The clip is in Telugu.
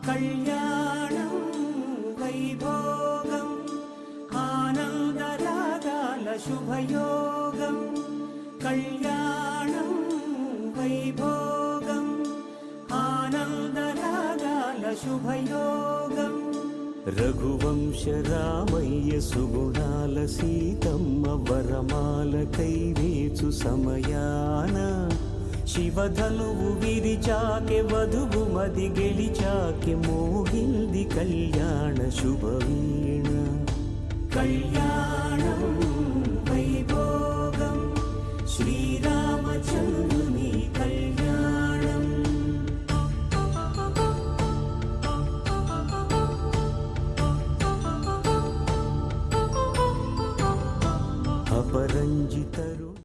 కళ్యాణం వైభోగం ఆనందరాగాల శుభయోగం కళ్యాణం వైభోగం ఆనందరాగాల శుభయోగం రఘువంశ రామయ్య సుగుణాల సీతమ్మ వరమాల కైవేచు సమయాన శివధనువు విరిచాకె వధువు మది గెలిచాకె మోగింది కళ్యాణ శుభవీణ కళ్యాణం వైభోగం శ్రీరామచంద్రుని కళ్యాణం అపరంజితరు